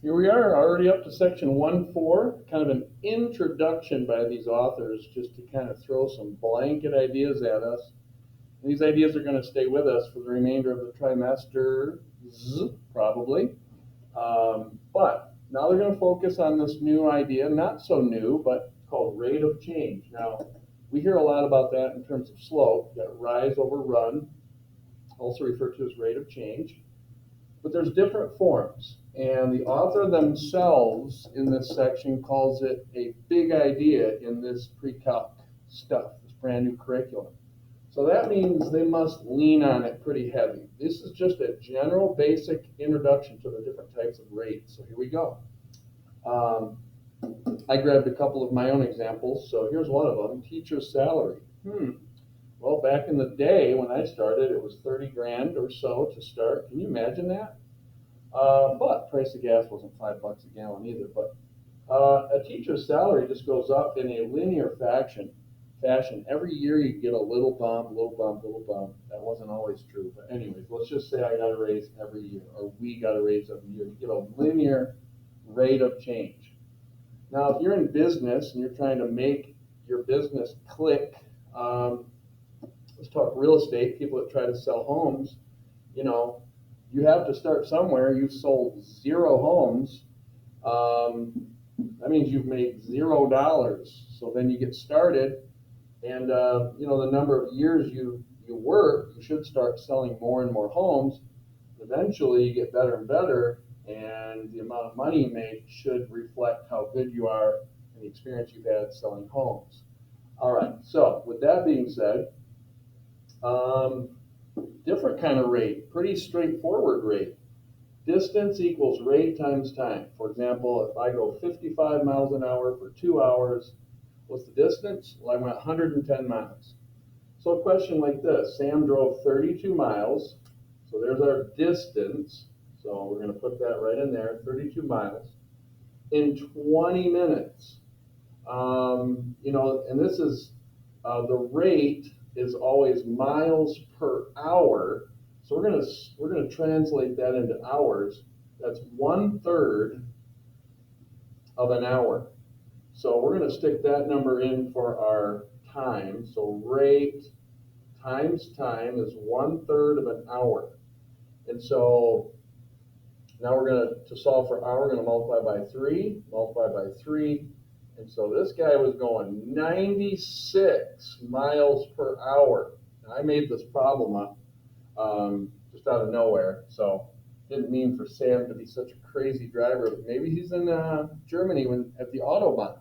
Here we are, already up to section 1.4, kind of an introduction by these authors just to kind of throw some blanket ideas at us. And these ideas are going to stay with us for the remainder of the trimester, probably. But now they're going to focus on this new idea, not so new, but called rate of change. Now, we hear a lot about that in terms of slope. You've got rise over run, also referred to as rate of change. But there's different forms. And the author themselves in this section calls it a big idea in this pre-calc stuff, this brand new curriculum. So that means they must lean on it pretty heavy. This is just a general basic introduction to the different types of rates. So here we go. I grabbed a couple of my own examples. So here's one of them, teacher's salary. Well, back in the day when I started, it was 30 grand or so to start. Can you imagine that? But price of gas wasn't $5 a gallon either. But a teacher's salary just goes up in a linear fashion. Every year you get a little bump, little bump, little bump. That wasn't always true. But anyways, let's just say I got a raise every year, or we got a raise every year. You get a linear rate of change. Now, if you're in business and you're trying to make your business click, let's talk real estate, people that try to sell homes, you have to start somewhere. You've sold 0 homes. That means you've made $0. So then you get started, and the number of years you work, you should start selling more and more homes. Eventually you get better and better, and the amount of money you make should reflect how good you are and the experience you've had selling homes. All right, so with that being said, different kind of rate, pretty straightforward rate. Distance equals rate times time. For example, if I go 55 miles an hour for 2 hours, what's the distance? Well, I went 110 miles. So a question like this, Sam drove 32 miles, so there's our distance. So we're going to put that right in there, 32 miles, in 20 minutes. And this is the rate is always miles per hour. So we're gonna translate that into hours. That's 1/3 of an hour. So we're gonna stick that number in for our time. So rate times time is 1/3 of an hour. And so now to solve for hour, we're gonna multiply by 3, And so this guy was going 96 miles per hour. And I made this problem up just out of nowhere. So didn't mean for Sam to be such a crazy driver. But maybe he's in Germany at the Autobahn.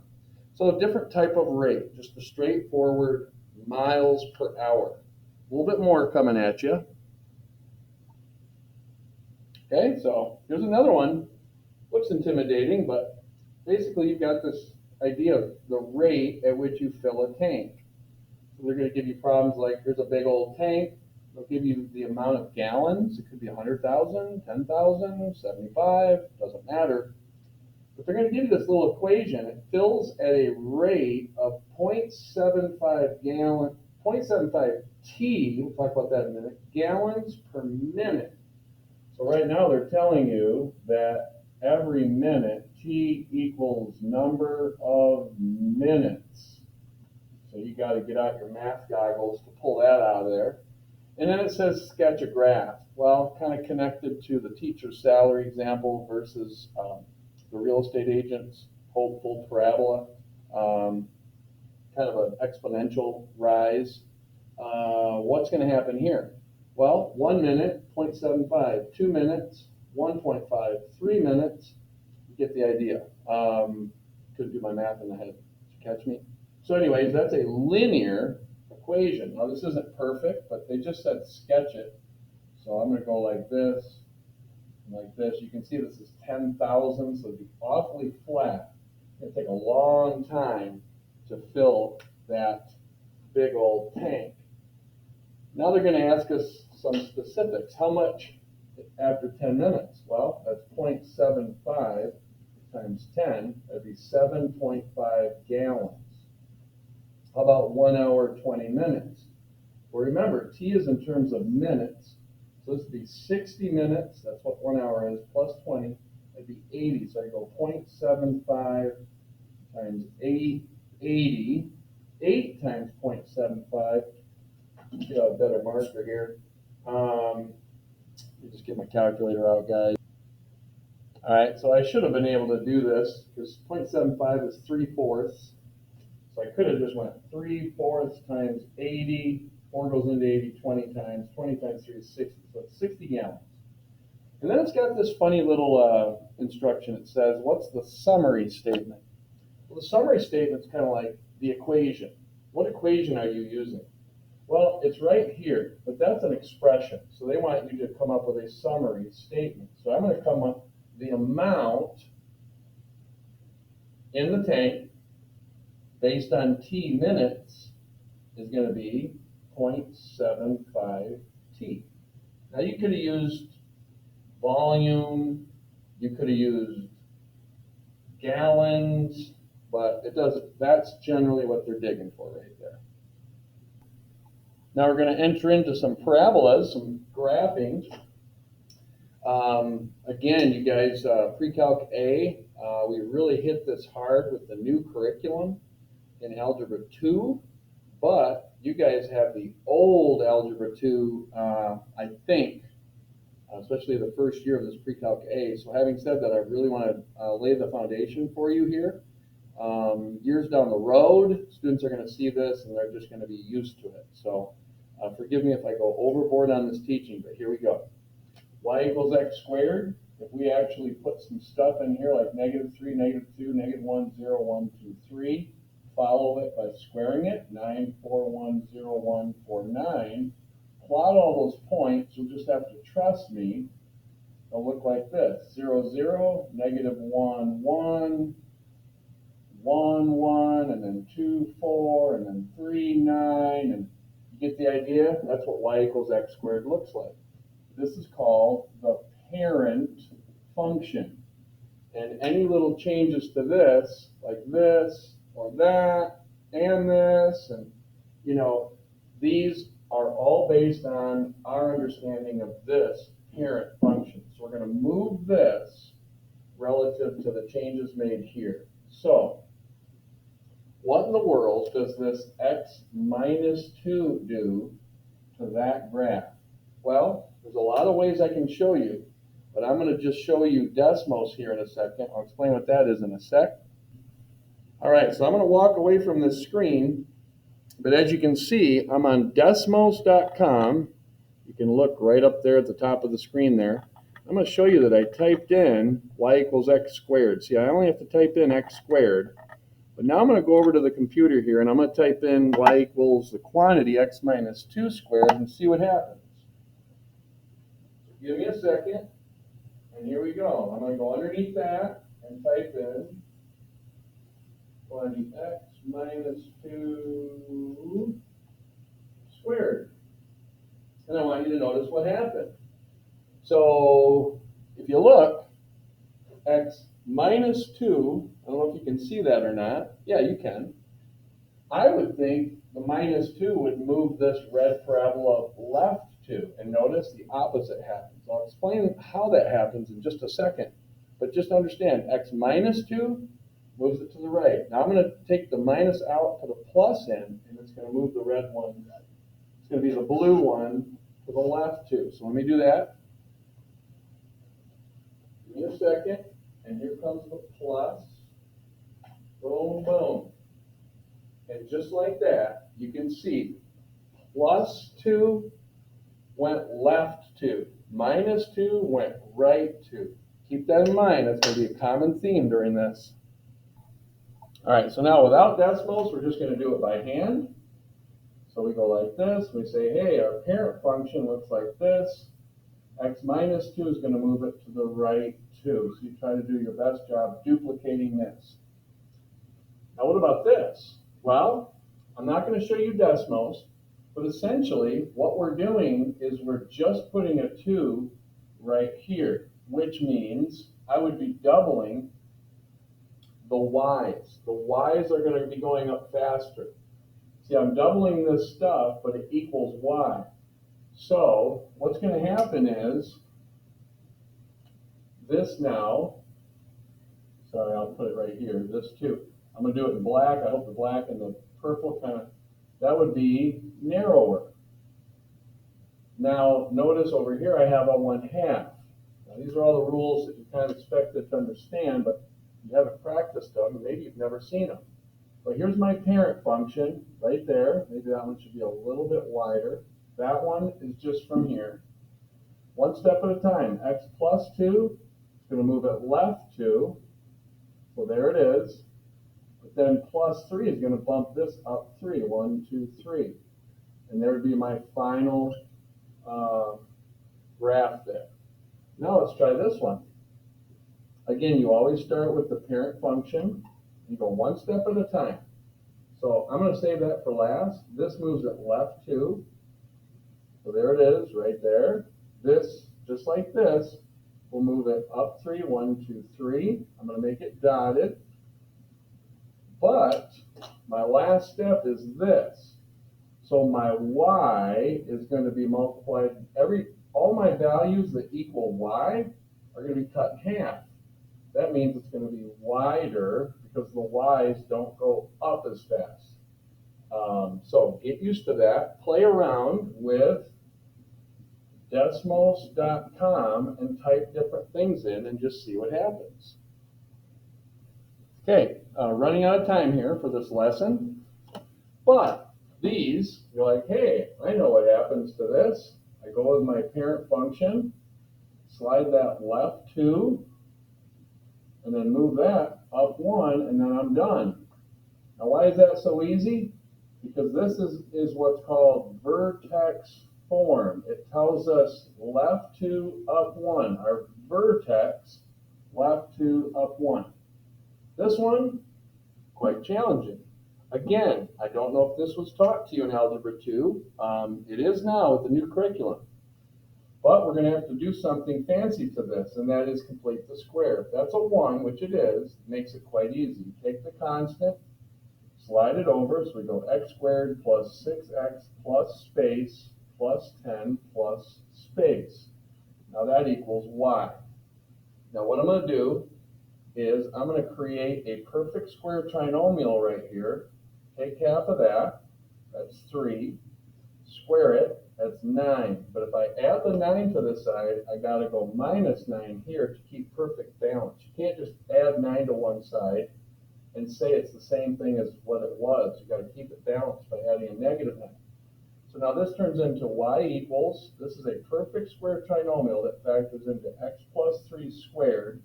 So a different type of rate, just a straightforward miles per hour. A little bit more coming at you. Okay, so here's another one. Looks intimidating, but basically you've got this idea of the rate at which you fill a tank. So they're going to give you problems like, here's a big old tank. They'll give you the amount of gallons. It could be 100,000, 10,000, 75, doesn't matter. But they're going to give you this little equation. It fills at a rate of 0.75 T, we'll talk about that in a minute, gallons per minute. So right now they're telling you that every minute, T equals number of minutes. So you got to get out your math goggles to pull that out of there. And then it says sketch a graph. Well, kind of connected to the teacher's salary example versus the real estate agent's hopeful parabola. Kind of an exponential rise. What's going to happen here? Well, 1 minute, 0.75, 2 minutes, 1.5, 3 minutes. Get the idea. Couldn't do my math in the head. Did you catch me? So anyways, that's a linear equation. Now this isn't perfect, but they just said sketch it. So I'm going to go like this, and like this. You can see this is 10,000, so it'd be awfully flat. It's going to take a long time to fill that big old tank. Now they're going to ask us some specifics. How much after 10 minutes? Well, that's 0.75 times 10, that'd be 7.5 gallons. How about 1 hour, 20 minutes? Well, remember, T is in terms of minutes. So this would be 60 minutes, that's what 1 hour is, plus 20, at be 80. So I go 0.75 times 80. 8 times 0.75. Get a better marker here. Let me just get my calculator out, guys. All right, so I should have been able to do this because 0.75 is 3/4. So I could have just went 3/4 times 80. 4 goes into 80 20 times. 20 times 3 is 60. So it's 60 gallons. And then it's got this funny little instruction. It says, what's the summary statement? Well, the summary statement is kind of like the equation. What equation are you using? Well, it's right here, but that's an expression. So they want you to come up with a summary statement. So I'm going to come up the amount in the tank based on T minutes is going to be 0.75 T. Now you could have used volume, you could have used gallons, but it doesn't. That's generally what they're digging for right there. Now we're going to enter into some parabolas, some graphing. Again, you guys, pre-Calc A, we really hit this hard with the new curriculum in Algebra 2, but you guys have the old Algebra 2, I think, especially the first year of this pre-Calc A. So having said that, I really want to lay the foundation for you here. Years down the road, students are going to see this and they're just going to be used to it. So forgive me if I go overboard on this teaching, but here we go. Y equals x squared. If we actually put some stuff in here like -3, -2, -1, 0, 1, 2, 3, follow it by squaring it, 9, 4, 1, 0, 1, 4, 9. Plot all those points. You'll just have to trust me. They'll look like this: 0, 0, -1, 1, 1, 1, and then 2, 4, and then 3, 9. And you get the idea? That's what y equals x squared looks like. This is called the parent function. And any little changes to this, like this or that and this, and you know, these are all based on our understanding of this parent function. So we're going to move this relative to the changes made here. So what in the world does this x minus 2 do to that graph? Well, there's a lot of ways I can show you, but I'm going to just show you Desmos here in a second. I'll explain what that is in a sec. All right, so I'm going to walk away from this screen, but as you can see, I'm on Desmos.com. You can look right up there at the top of the screen there. I'm going to show you that I typed in y equals x squared. See, I only have to type in x squared. But now I'm going to go over to the computer here, and I'm going to type in y equals the quantity x minus 2 squared and see what happens. Give me a second, and here we go. I'm going to go underneath that and type in quantity x minus 2 squared. And I want you to notice what happened. So if you look, x minus 2, I don't know if you can see that or not. Yeah, you can. I would think the minus 2 would move this red parabola left 2. And notice the opposite happens. I'll explain how that happens in just a second. But just understand, x minus 2 moves it to the right. Now I'm going to take the minus out to the plus end, and it's going to move the red one. It's going to be the blue one to the left 2. So let me do that. Give me a second. And here comes the plus. Boom, boom. And just like that, you can see plus 2 went left 2. Minus 2 went right 2. Keep that in mind. That's going to be a common theme during this. All right, so now without decimals, we're just going to do it by hand. So we go like this. We say, hey, our parent function looks like this. X minus 2 is going to move it to the right 2. So you try to do your best job duplicating this. Now what about this? Well, I'm not going to show you decimals, but essentially what we're doing is we're just putting a 2 right here, which means I would be doubling the y's. The y's are going to be going up faster. See, I'm doubling this stuff, but it equals y. So what's going to happen is this now Sorry, I'll put it right here. This too. I'm going to do it in black. I hope the black and the purple kind of, that would be narrower. Now, notice over here I have a 1/2. Now, these are all the rules that you kind of expected to understand, but you haven't practiced them, and maybe you've never seen them. But here's my parent function right there. Maybe that one should be a little bit wider. That one is just from here. One step at a time. X plus 2 is going to move it left 2. So there it is. But then plus 3 is going to bump this up 3. 1, 2, 3. And there would be my final graph there. Now let's try this one. Again, you always start with the parent function. You go one step at a time. So I'm going to save that for last. This moves it left 2. So there it is, right there. This, just like this, will move it up 3. 1, 2, 3. I'm going to make it dotted. But my last step is this. So my y is going to be multiplied. All my values that equal y are going to be cut in half. That means it's going to be wider because the y's don't go up as fast. So get used to that. Play around with Desmos.com and type different things in and just see what happens. Okay, running out of time here for this lesson. But these, you're like, hey, I know what happens to this. I go with my parent function, slide that left 2, and then move that up 1, and then I'm done. Now, why is that so easy? Because this is what's called vertex form. It tells us left 2, up 1. Our vertex, left 2, up 1. This one, quite challenging. Again, I don't know if this was taught to you in Algebra 2. It is now with the new curriculum. But we're going to have to do something fancy to this, and that is complete the square. If that's a 1, which it is, it makes it quite easy. You take the constant, slide it over, so we go x squared plus 6x plus space plus 10 plus space. Now that equals y. Now what I'm going to do is I'm going to create a perfect square trinomial right here. Take half of that, that's 3, square it, that's 9. But if I add the 9 to the side, I got to go minus 9 here to keep perfect balance. You can't just add 9 to one side and say it's the same thing as what it was. You got to keep it balanced by adding a negative 9. So now this turns into y equals, this is a perfect square trinomial that factors into x plus 3 squared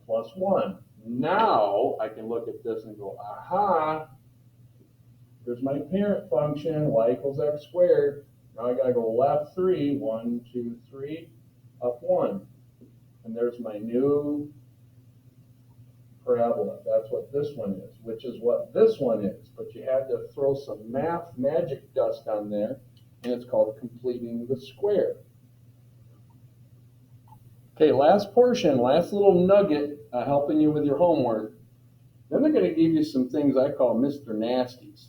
plus 1. Now I can look at this and go, aha, there's my parent function, y equals x squared. Now I got to go left 3, 1, 2, 3, up 1. And there's my new parabola. That's what this one is, which is what this one is. But you had to throw some math magic dust on there, and it's called completing the square. Okay, last portion, last little nugget helping you with your homework. Then they're going to give you some things I call Mr. Nasties.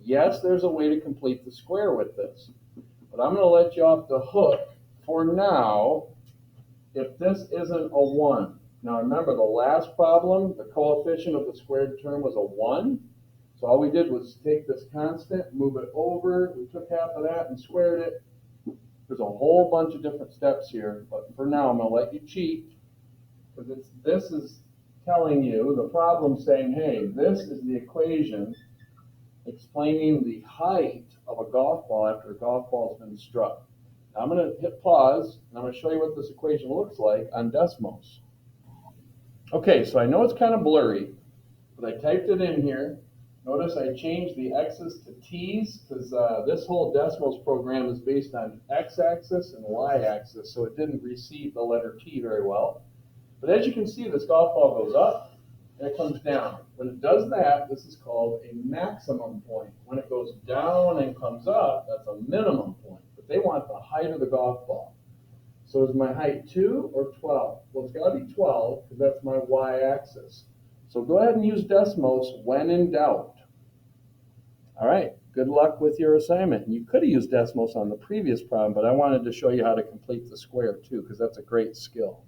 Yes, there's a way to complete the square with this, but I'm going to let you off the hook for now if this isn't a 1. Now remember, the last problem, the coefficient of the squared term was a 1. So all we did was take this constant, move it over, we took half of that and squared it. There's a whole bunch of different steps here, but for now I'm going to let you cheat, because this is telling you, the problem saying, hey, this is the equation explaining the height of a golf ball after a golf ball has been struck. Now I'm going to hit pause, and I'm going to show you what this equation looks like on Desmos. Okay, so I know it's kind of blurry, but I typed it in here. Notice I changed the x's to t's because this whole Desmos program is based on x-axis and y-axis, so it didn't receive the letter t very well. But as you can see, this golf ball goes up and it comes down. When it does that, this is called a maximum point. When it goes down and comes up, that's a minimum point. But they want the height of the golf ball. So is my height 2 or 12? Well, it's got to be 12 because that's my y-axis. So go ahead and use Desmos when in doubt. All right, good luck with your assignment. You could have used Desmos on the previous problem, but I wanted to show you how to complete the square too, because that's a great skill.